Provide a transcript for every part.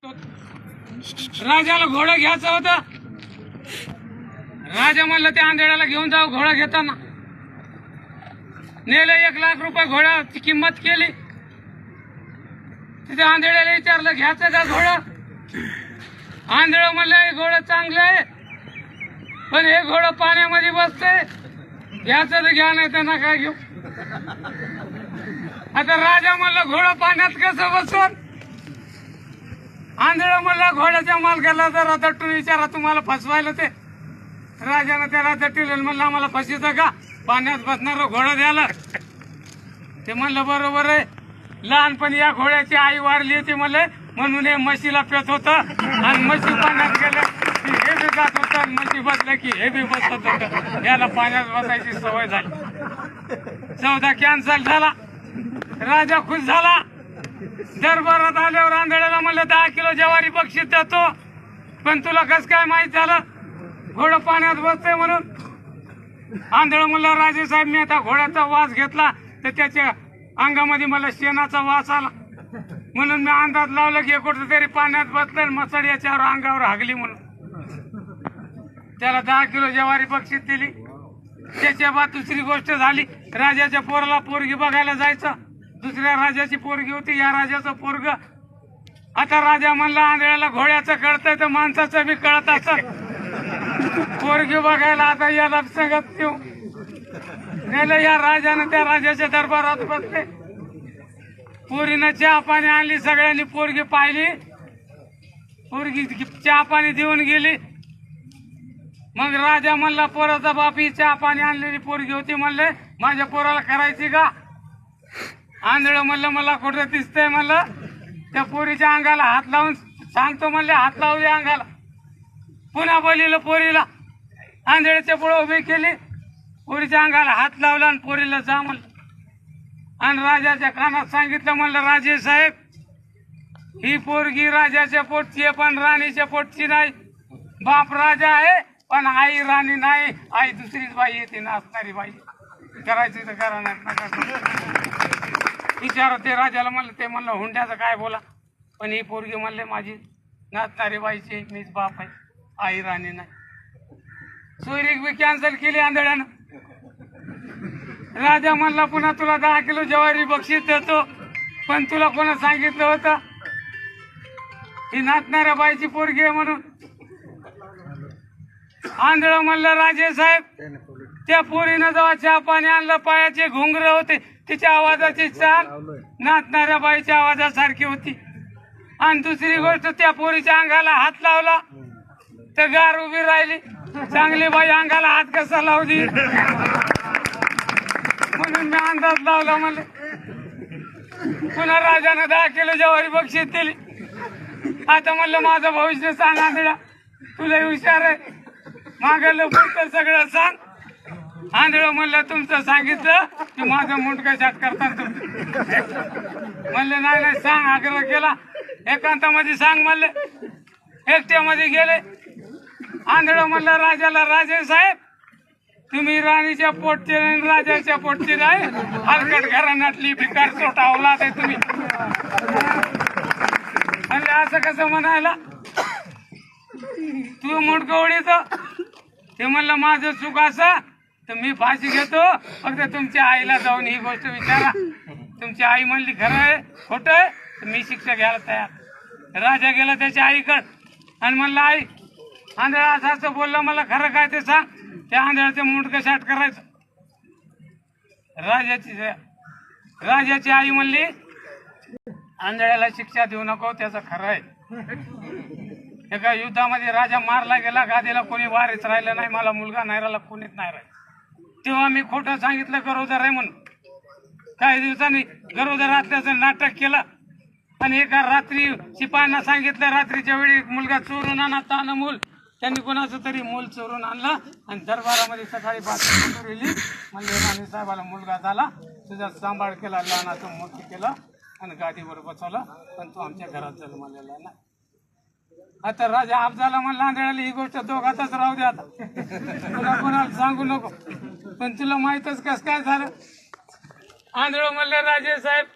राजाला घोडा घ्यायचा होता. राजा म्हणलं त्या आंधळ्याला घेऊन जाऊ. घोडा घेताना नेलं 1,00,000 रुपये घोड्याची किंमत केली. तिथे आंधळ्याला विचारलं घ्यायचं का घोडा. आंधळ म्हणलं हे घोडं चांगलं आहे पण हे घोडं पाण्यामध्ये बसतंय, घ्यायचं तर घ्या नाही तर नका घेऊ. आता राजा म्हणलं घोडा पाण्यात कसं बसत. आंधळ म्हणलं घोड्याच्या मालकाला जरा दटून विचारा तुम्हाला फसवायला ते. राजानं त्याला दटील म्हणलं आम्हाला फसीचं का, पाण्यात बसणार घोडा द्यायला. ते म्हणलं बरोबर आहे, लहानपणी या घोड्याची आई वारली होती म्हणले म्हणून हे म्हशीला पेत होत आणि म्हशी पाण्यात गेलं की हे बी जात होत आणि म्हशी बसलं की हे बी बसत होत. याला पाण्यात बसायची सवय झाली. सौदा कॅन्सल झाला. राजा खुश झाला. दरबारात आल्यावर आंधळ्याला म्हणलं 10 किलो ज्वारी बक्षीस देतो, पण तुला कस काय माहित झालं घोडं पाण्यात बसतंय म्हणून. आंधळ म्हणलं राजे साहेब मी आता घोड्याचा वास घेतला तर त्याच्या अंगामध्ये मला शेणाचा वास आला म्हणून मी अंदाज लावला की कुठं तरी पाण्यात बसलं, मसड याच्यावर अंगावर हागली म्हणून. त्याला 10 किलो ज्वारी बक्षीस दिली. त्याच्या बाद दुसरी गोष्ट झाली, राजाच्या पोराला पोरगी बघायला जायचं. दुसऱ्या राजाची पोरगी होती, या राजाचं पोरग. आता राजा म्हणला आंधळ्याला घोड्याचं कळतंय तर माणसाचं बी कळत असत. पोरगी बघायला आता याला सांगत देऊ नेलं. या राजानं त्या राजाच्या दरबारात बसले. पोरीनं चहा पाणी आणली. सगळ्यांनी पोरगी पाहिली. पोरगी चहा पाणी देऊन गेली. मग राजा म्हणला पोराचा बाप ही चहा पाणी आणलेली पोरगी होती म्हणले माझ्या पोराला करायची का. आंधळ म्हणलं मला कुठं दिसतंय म्हणलं. त्या पोरीच्या अंगाला हात लावून सांगतो म्हणले हात लावले अंगाला. पुन्हा बोलिलं पोरीला. आंधळीच्या पुढे उभी केली. पोरीच्या अंगाला हात लावला आणि पोरीला जा म्हणलं. आणि राजाच्या कानात सांगितलं म्हणलं राजे साहेब ही पोरगी राजाच्या पोटची आहे पण राणीच्या पोटची नाही. बाप राजा आहे पण आई राणी नाही. आई दुसरीच बाई येते नाचणारी बाई. करायची तर करा नाही विचार. ते राजाला म्हणलं ते म्हणलं हुंड्याचं काय बोला, पण ही पोरगी म्हणले माझी नाचणारी बाईची मीच बाप आहे, आई राणी नाही. सोयरीक बी कॅन्सल केली आंधळ्यानं. राजा म्हणला पुन्हा तुला 10 किलो ज्वारी बक्षीस देतो, पण तुला कोणा सांगितलं होतं ही नाचणाऱ्या बाईची पोरगी आहे म्हणून. आंधळ म्हणलं राजे साहेब त्या पोरीनं जेव्हा चहा पाणी आणलं पायाचे घुंगरं होते, तिच्या आवाजाची चाल नाचणाऱ्या बाईच्या आवाजासारखी होती. आणि दुसरी गोष्ट त्या पोरीच्या अंगाला हात लावला तर गार उभी राहिली. चांगली बाई अंगाला हात कसा लावली म्हणून मी अंदाज लावला म्हणले. पुन्हा राजानं 10 किलो ज्वारी बक्षीस दिली. आता म्हणलं माझं भविष्य सांग आंधळा, तुला हुशार आहे, मागलं पुढचं सगळं सांग. आंधळ म्हणलं तुमचं सांगितलं की माझं मुंडकं शाट करता तुम्ही. म्हणलं नाही नाही सांग. आग्रह केला. एकांतामध्ये सांग म्हणले. एकट्यामध्ये गेले. आंधळ म्हणलं राजाला राजे साहेब तुम्ही राणीच्या पोटची नाही राजाच्या पोटची नाही, हलकट घराण्यातली भिकार चोटावला ते तुम्ही. म्हणले असं कसं म्हणायला तू मुंडकं उडीत. ते म्हणलं माझं चूक असं तर मी फाशी घेतो, फक्त तुमच्या आईला जाऊन ही गोष्ट विचारा. तुमची आई म्हणली खरं आहे खोटं आहे तर मी शिक्षा घ्यायला तयार. राजा गेला त्याच्या आईकडे आणि म्हणलं आई आंधळा असं असं बोललं मला खरं काय ते सांग. त्या आंधळाचं मुंडकं शाट करायचं. राजाची आई म्हणली आंधळ्याला शिक्षा देऊ नको, त्याचं खरं आहे. एका युद्धामध्ये राजा मारला गेला, गादीला कोणी वारीच राहिलं नाही, मला मुलगा नाही राहिला, कोणीच नाही राहिलं. तेव्हा मी खोटं सांगितलं गरोदर आहे म्हणून. काही दिवसांनी गरोदर असल्याचं नाटक केलं आणि एका रात्री शिपायांना सांगितलं रात्रीच्या वेळी मुलगा चोरून आणा. तानं मूल त्यांनी कोणाचं तरी मूल चोरून आणलं आणि दरबारामध्ये सकाळी बातमी लिहिली म्हणजे राणी साहेबाला मुलगा झाला, तुझा सांभाळ केला, लहानाचं मोठं केलं आणि गादीवर बसवलं, पण तू आमच्या घरात जन्मलेला नाही. आता राजा अफजाला म्हणला आंधळ्याला ही गोष्ट दोघातच राहू दे, आता तुला कोणाला सांगू नको, पण तुला माहीतच कस काय झालं. आंधळ म्हणलं राजे साहेब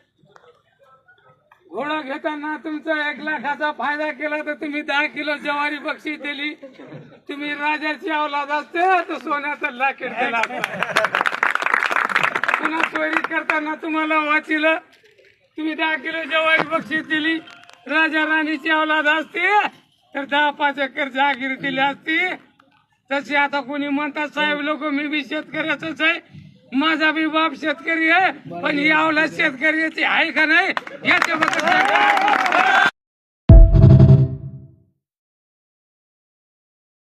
घोडा घेताना तुमचा 1 लाखाचा फायदा केला तर तुम्ही 10 किलो ज्वारी बक्षीस दिली. तुम्ही राजाची औलाद असते तर सोन्याचं लाकीट दिला असता. पुन्हा चोरी करताना तुम्हाला वाचिलं. तुम्ही 10 किलो ज्वारी बक्षीस दिली. राजा राणीची औलाद असते तर 10-5 एकर जहागीर दिली असती. तसे आता कोणी म्हणतात साहेब लोक मी बी शेतकऱ्याच आहे, माझा बी बाप शेतकरी आहे, पण ही औलाद शेतकऱ्याची आहे का नाही याच्याबद्दल